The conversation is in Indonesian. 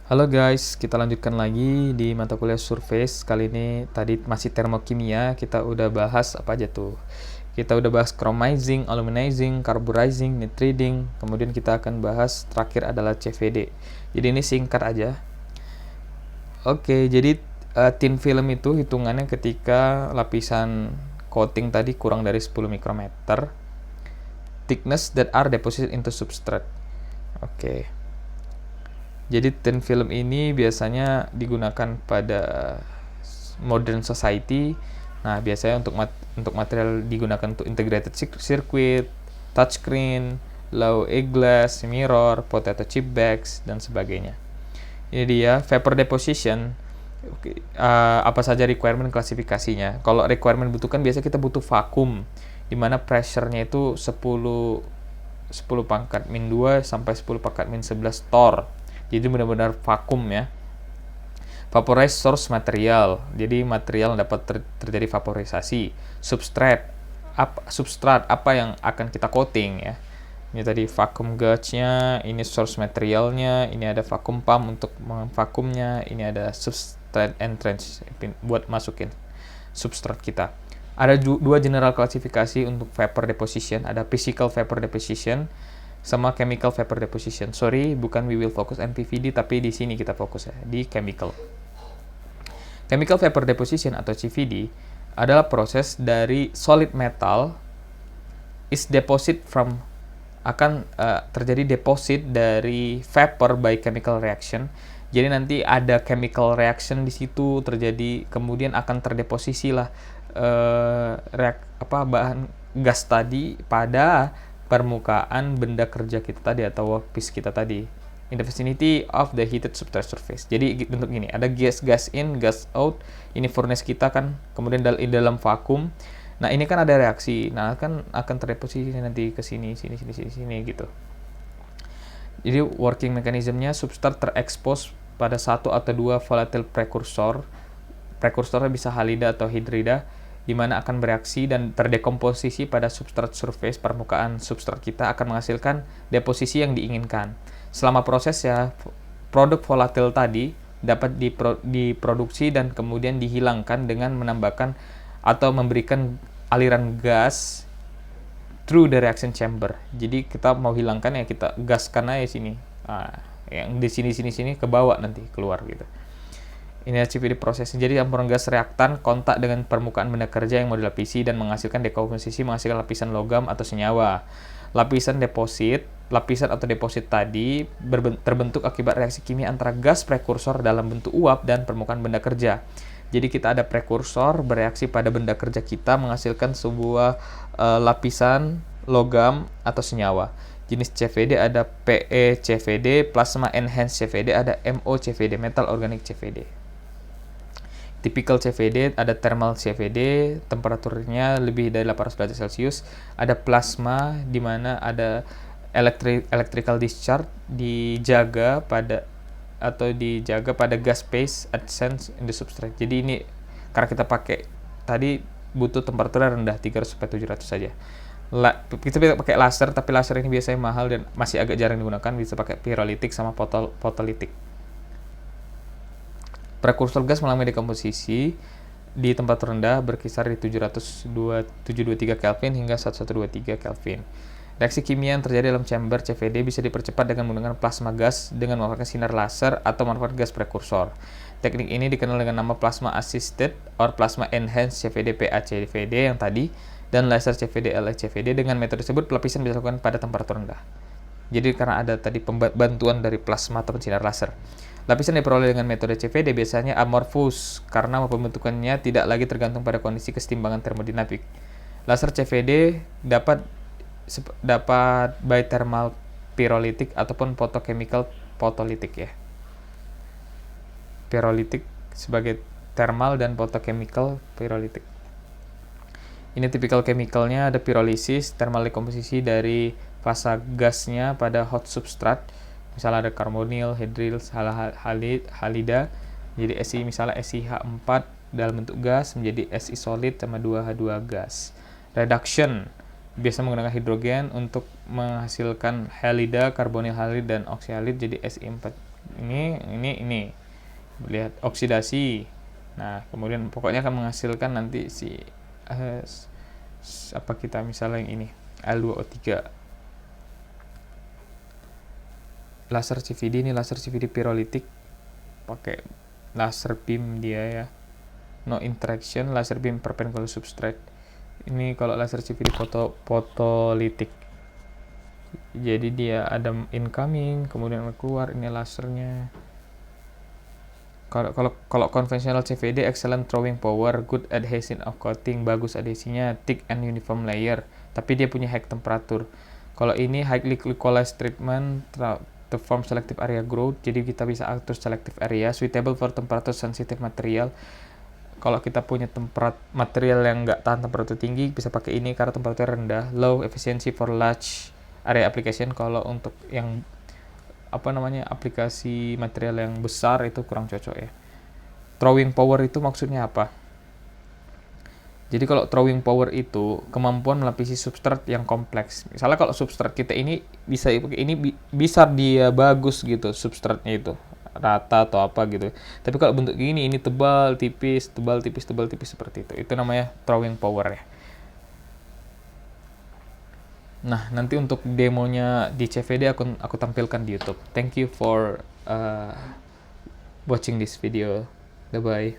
Halo guys, kita lanjutkan lagi di mata kuliah surface. Kali ini tadi masih termokimia, kita udah bahas apa aja tuh. Kita udah bahas chromizing, aluminizing, carburizing, nitriding, kemudian kita akan bahas terakhir adalah CVD. Jadi ini singkat aja. Oke, jadi thin film itu hitungannya ketika lapisan coating tadi kurang dari 10 mikrometer, thickness that are deposited into substrate. Oke. Jadi thin film ini biasanya digunakan pada modern society. Nah, biasanya untuk material digunakan untuk integrated circuit, touchscreen, low E-glass, mirror, potato chip bags, dan sebagainya. Ini dia vapor deposition. Apa saja requirement klasifikasinya? Kalau requirement butuhkan biasa kita butuh vakum, di mana pressure-nya itu 10 pangkat min 2 sampai 10 pangkat min 11 torr. Jadi benar-benar vakum ya. Vaporized source material, jadi material dapat terjadi vaporisasi. Substrate apa yang akan kita coating ya. Ini tadi vacuum gauge-nya, ini source materialnya, ini ada vacuum pump untuk memvakumnya, ini ada substrate entrance buat masukin substrate kita. Ada dua general klasifikasi untuk vapor deposition, ada physical vapor deposition sama chemical vapor deposition. Sorry, bukan we will focus on PVD, tapi di sini kita fokus ya, di chemical. Chemical vapor deposition atau CVD adalah proses dari solid metal is deposit from terjadi deposit dari vapor by chemical reaction. Jadi nanti ada chemical reaction di situ terjadi, kemudian akan terdeposisi lah bahan gas tadi pada permukaan benda kerja kita tadi atau workpiece kita tadi in the vicinity of the heated substrate surface. Jadi bentuk gini, ada gas in, gas out. Ini furnace kita kan, kemudian dalam vakum. Nah, ini kan ada reaksi. Nah, kan akan terdeposisi nanti ke sini gitu. Jadi working mechanism-nya substrate terekspos pada satu atau dua volatile precursor. Prekursornya bisa halida atau hidrida, di mana akan bereaksi dan terdekomposisi pada substrat surface. Permukaan substrat kita akan menghasilkan deposisi yang diinginkan. Selama proses ya, produk volatil tadi dapat diproduksi dan kemudian dihilangkan dengan menambahkan atau memberikan aliran gas through the reaction chamber. Jadi kita mau hilangkan ya kita gaskan aja sini. Nah, yang di sini ke bawah nanti keluar gitu. Ini CVD prosesnya. Jadi campuran gas reaktan kontak dengan permukaan benda kerja yang mau dilapisi dan menghasilkan dekomposisi, menghasilkan lapisan logam atau senyawa. Lapisan atau deposit tadi terbentuk akibat reaksi kimia antara gas prekursor dalam bentuk uap dan permukaan benda kerja. Jadi kita ada prekursor bereaksi pada benda kerja kita menghasilkan sebuah lapisan logam atau senyawa. Jenis CVD ada PE CVD, plasma enhanced CVD, ada MO CVD, metal organic CVD. Typical CVD ada thermal CVD, temperaturnya lebih dari 800 derajat Celcius. Ada plasma di mana ada electrical discharge dijaga pada gas phase adjacent in the substrate. Jadi ini karena kita pakai tadi butuh temperatur rendah 300 sampai 700 saja. Kita bisa pakai laser, tapi laser ini biasanya mahal dan masih agak jarang digunakan. Bisa pakai pyrolytic sama photolytic. Prekursor gas mengalami dekomposisi di tempat rendah berkisar di 723 Kelvin hingga 1123 Kelvin. Reaksi kimia yang terjadi dalam chamber CVD bisa dipercepat dengan menggunakan plasma gas dengan memanfaatkan sinar laser atau memanfaatkan gas prekursor. Teknik ini dikenal dengan nama plasma assisted or plasma enhanced CVD PA-CVD yang tadi dan laser CVD LA-CVD. Dengan metode tersebut pelapisan bisa dilakukan pada temperatur rendah. Jadi karena ada tadi bantuan dari plasma atau sinar laser. Lapisan diperoleh dengan metode CVD biasanya amorphous karena pembentukannya tidak lagi tergantung pada kondisi kesetimbangan termodinamik. Laser CVD dapat by thermal pyrolytic ataupun photochemical photolytic ya. Pyrolytic sebagai thermal dan photochemical pyrolytic. Ini tipikal chemicalnya ada pyrolysis, thermal dekomposisi dari fasa gasnya pada hot substrate. Misalnya ada karbonil, hidril, halida. Jadi misalnya SiH4 dalam bentuk gas menjadi Si solid sama 2H2 gas. Reduction biasa menggunakan hidrogen untuk menghasilkan halida, karbonil halid dan oksihalid jadi Si4 ini lihat oksidasi. Nah, kemudian pokoknya akan menghasilkan nanti si apa kita misalnya yang ini Al2O3. Laser CVD ini laser CVD pirolitik, pakai laser beam dia ya, no interaction, laser beam perpendicular substrate. Ini kalau laser CVD fotolitik, jadi dia ada incoming kemudian keluar, ini lasernya. Kalau konvensional CVD, excellent throwing power, good adhesion of coating, bagus adhesinya, thick and uniform layer, tapi dia punya high temperature. Kalau ini highly localized treatment to form selective area growth, jadi kita bisa atur selective area, suitable for temperature sensitive material. Kalau kita punya material yang nggak tahan temperatur tinggi, bisa pakai ini karena temperatur rendah. Low efficiency for large area application, kalau untuk yang aplikasi material yang besar itu kurang cocok ya. Throwing power itu maksudnya apa? Jadi kalau throwing power itu kemampuan melapisi substrat yang kompleks. Misalnya kalau substrat kita ini bisa dia bagus gitu substratnya itu, rata atau apa gitu. Tapi kalau bentuk gini, ini tebal tipis seperti itu. Itu namanya throwing power ya. Nah, nanti untuk demonya di CVD aku tampilkan di YouTube. Thank you for watching this video. Bye bye.